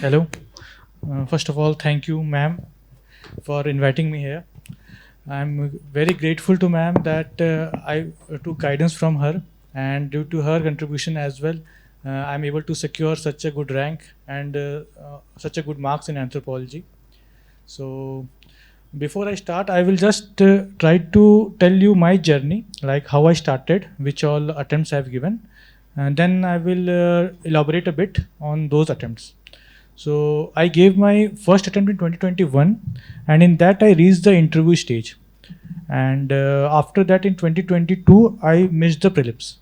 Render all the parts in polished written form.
Hello. First of all, thank you, ma'am, for inviting me here. I'm very grateful to ma'am that I took guidance from her, and due to her contribution as well, I'm able to secure such a good rank and such a good marks in anthropology. So, before I start, I will just try to tell you my journey, like how I started, which all attempts I've given, and then I will elaborate a bit on those attempts. So I gave my first attempt in 2021, and in that I reached the interview stage. And after that, in 2022, I missed the prelims.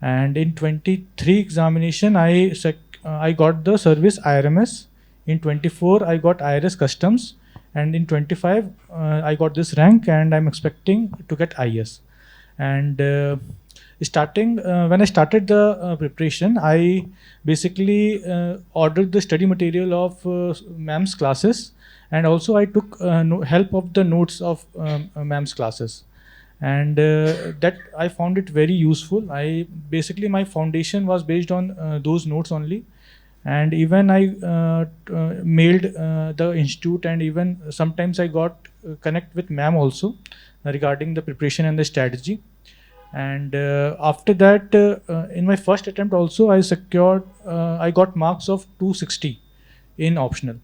And in 23 examination, I got the service IRMS. In 24, I got IRS Customs, and in 25, I got this rank, and I'm expecting to get IS. And starting when I started the preparation, I basically ordered the study material of ma'am's classes, and also I took help of the notes of ma'am's classes, and that I found it very useful. I basically my foundation was based on those notes only, and even I mailed the institute, and even sometimes I got connect with ma'am also regarding the preparation and the strategy. And after that, in my first attempt also, I got marks of 260 in optional.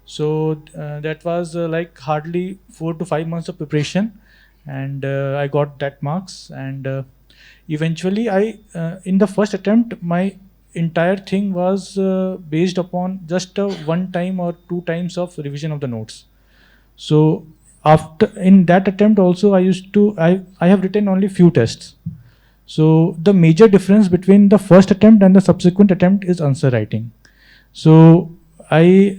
So that was like hardly 4 to 5 months of preparation, and I got that marks. And eventually, in the first attempt, my entire thing was based upon just one time or two times of revision of the notes. So after in that attempt also, I have written only few tests. So the major difference between the first attempt and the subsequent attempt is answer writing. So I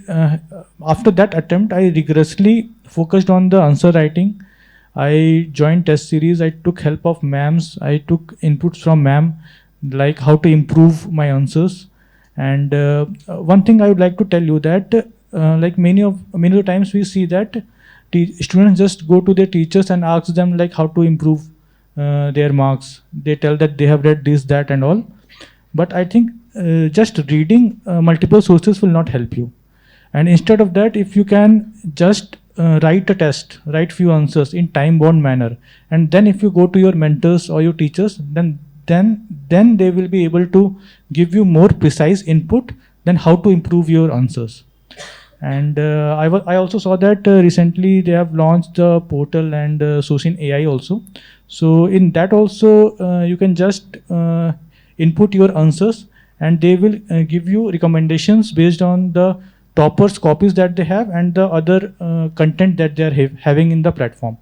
after that attempt, I rigorously focused on the answer writing. I joined test series. I took help of ma'ams. I took inputs from ma'am, like how to improve my answers. And one thing I would like to tell you that like many of the times we see that students just go to their teachers and ask them like how to improve their marks. They tell that they have read this, that, and all. But I think just reading multiple sources will not help you. And instead of that, if you can just write a test, write few answers in time-bound manner, and then if you go to your mentors or your teachers, then they will be able to give you more precise input than how to improve your answers. And I also saw that recently they have launched the portal and Sourcing AI also. So in that also you can just input your answers, and they will give you recommendations based on the toppers copies that they have and the other content that they are having in the platform.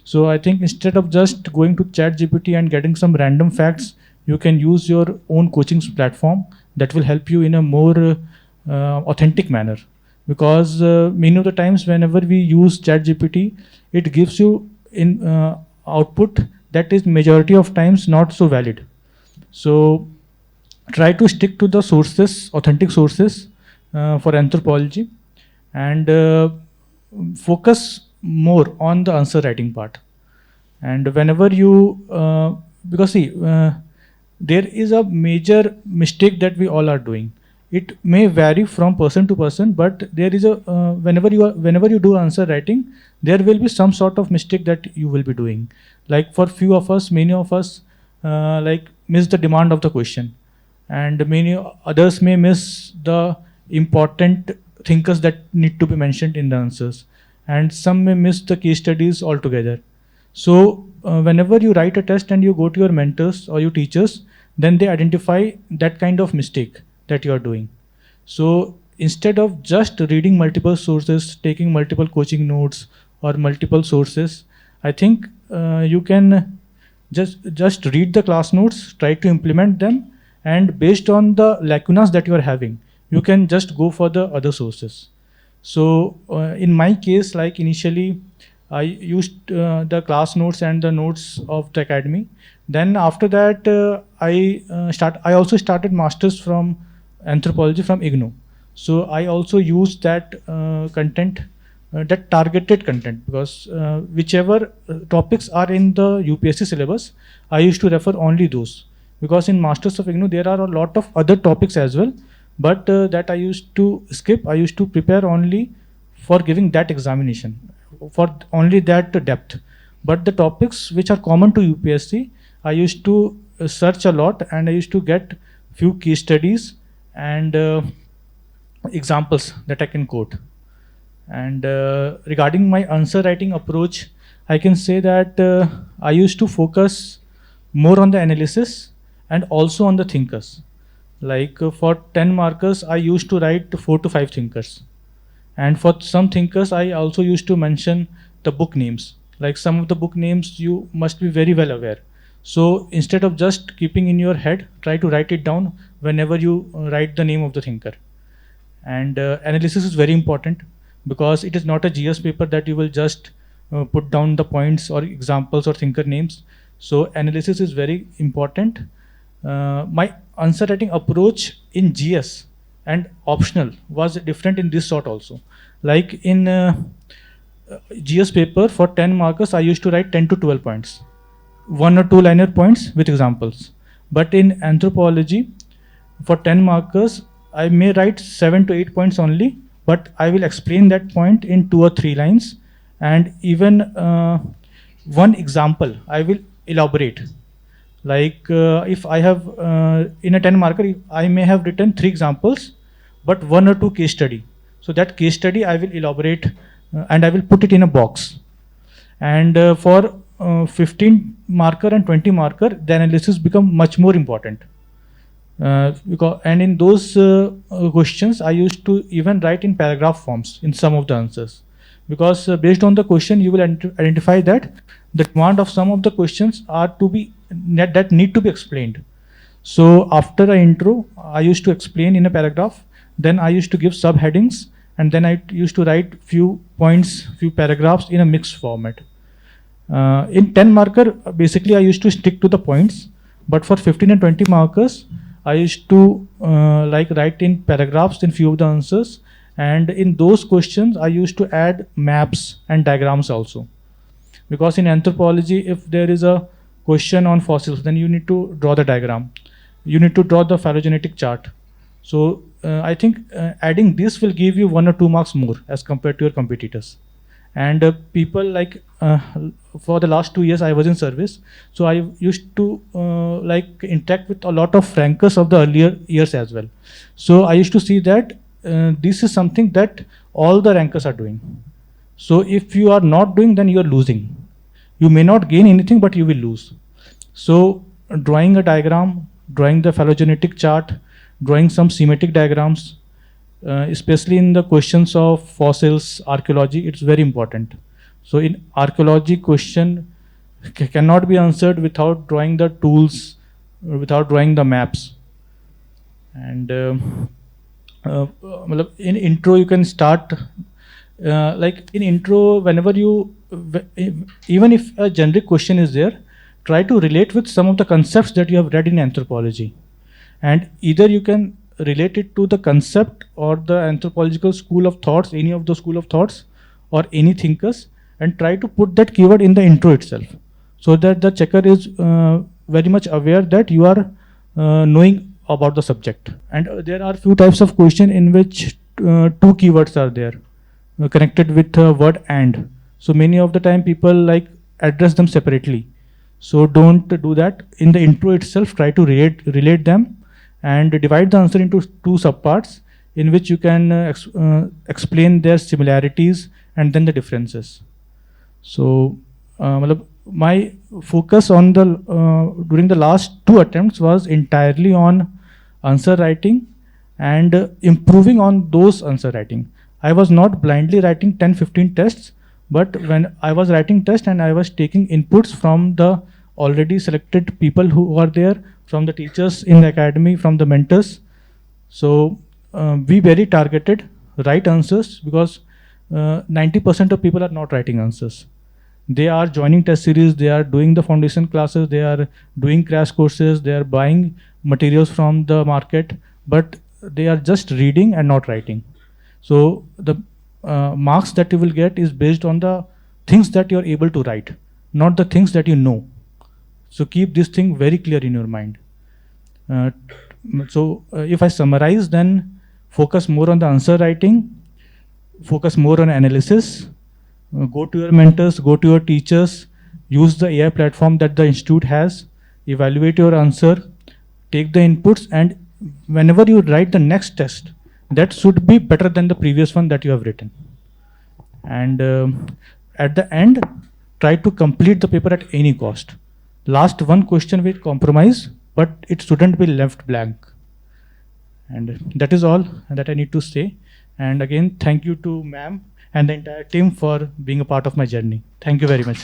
So I think instead of just going to ChatGPT and getting some random facts, you can use your own coaching platform that will help you in a more authentic manner. Because many of the times whenever we use ChatGPT, it gives you in output that is majority of times not so valid. So try to stick to the sources, authentic sources for anthropology, and focus more on the answer writing part. And whenever you because see there is a major mistake that we all are doing. It may vary from person to person, but there is a whenever you do answer writing, there will be some sort of mistake that you will be doing. Like for few of us, many of us like miss the demand of the question, and many others may miss the important thinkers that need to be mentioned in the answers, and some may miss the case studies altogether. So whenever you write a test and you go to your mentors or your teachers, then they identify that kind of mistake that you are doing. So instead of just reading multiple sources, taking multiple coaching notes or multiple sources, I think you can just read the class notes, try to implement them, and based on the lacunas that you are having, you can just go for the other sources. So in my case, like initially I used the class notes and the notes of the academy. Then after that, I also started masters from anthropology from IGNOU. So I also used that content, that targeted content, because whichever topics are in the UPSC syllabus, I used to refer only those. Because in masters of IGNOU there are a lot of other topics as well, but that I used to skip. I used to prepare only for giving that examination, for only that depth. But the topics which are common to UPSC, I used to search a lot, and I used to get few case studies and examples that I can quote. And regarding my answer writing approach, I can say that I used to focus more on the analysis and also on the thinkers. Like for 10 markers, I used to write 4 to 5 thinkers. And for some thinkers, I also used to mention the book names. Like some of the book names, you must be very well aware. So instead of just keeping in your head, try to write it down whenever you write the name of the thinker. And analysis is very important, because it is not a GS paper that you will just put down the points or examples or thinker names. So analysis is very important. My answer writing approach in GS and optional was different in this sort also. Like in GS paper for 10 markers, I used to write 10 to 12 points, 1 or 2 liner points with examples. But in anthropology, for 10 markers, I may write 7 to 8 points only, but I will explain that point in 2 or 3 lines, and even one example I will elaborate. Like if I have in a 10 marker, I may have written 3 examples, but 1 or 2 case study. So that case study I will elaborate, and I will put it in a box. And for 15 marker and 20 marker, the analysis become much more important. And in those questions, I used to even write in paragraph forms in some of the answers, because based on the question, you will identify that the demand of some of the questions are to be that need to be explained. So after the intro, I used to explain in a paragraph. Then I used to give subheadings, and then I used to write few points, few paragraphs in a mixed format. In 10 marker, basically I used to stick to the points, but for 15 and 20 markers, I used to like write in paragraphs in few of the answers, and in those questions I used to add maps and diagrams also. Because in anthropology, if there is a question on fossils, then you need to draw the diagram. You need to draw the phylogenetic chart. So I think adding this will give you 1 or 2 marks more as compared to your competitors. And people like for the last 2 years I was in service, so I used to like interact with a lot of rankers of the earlier years as well. So I used to see that this is something that all the rankers are doing. So if you are not doing, then you are losing. You may not gain anything, but you will lose. So drawing a diagram, drawing the phylogenetic chart, drawing some schematic diagrams, especially in the questions of fossils, archaeology, it's very important. So in archaeology, question cannot be answered without drawing the tools, without drawing the maps. And in intro, you can start like in intro, whenever you, even if a generic question is there, try to relate with some of the concepts that you have read in anthropology. And either you can relate it to the concept or the anthropological school of thoughts, any of the school of thoughts or any thinkers, and try to put that keyword in the intro itself, so that the checker is very much aware that you are knowing about the subject. And there are few types of question in which 2 keywords are there connected with the word and. So many of the time people like address them separately. So don't do that. In the intro itself, try to relate them and divide the answer into 2 subparts in which you can explain their similarities and then the differences. So my focus on the during the last 2 attempts was entirely on answer writing and improving on those answer writing. I was not blindly writing 10-15 tests, but when I was writing tests and I was taking inputs from the already selected people who are there, from the teachers in the academy, from the mentors. So be very targeted, write answers, because 90% of people are not writing answers. They are joining test series, they are doing the foundation classes, they are doing crash courses, they are buying materials from the market, but they are just reading and not writing. So the marks that you will get is based on the things that you are able to write, not the things that you know. So keep this thing very clear in your mind. if I summarize, then focus more on the answer writing, focus more on analysis, go to your mentors, go to your teachers, use the AI platform that the institute has, evaluate your answer, take the inputs, and whenever you write the next test, that should be better than the previous one that you have written. And at the end, try to complete the paper at any cost. Last one question will compromise, but it shouldn't be left blank. And that is all that I need to say. And again, thank you to ma'am and the entire team for being a part of my journey. Thank you very much.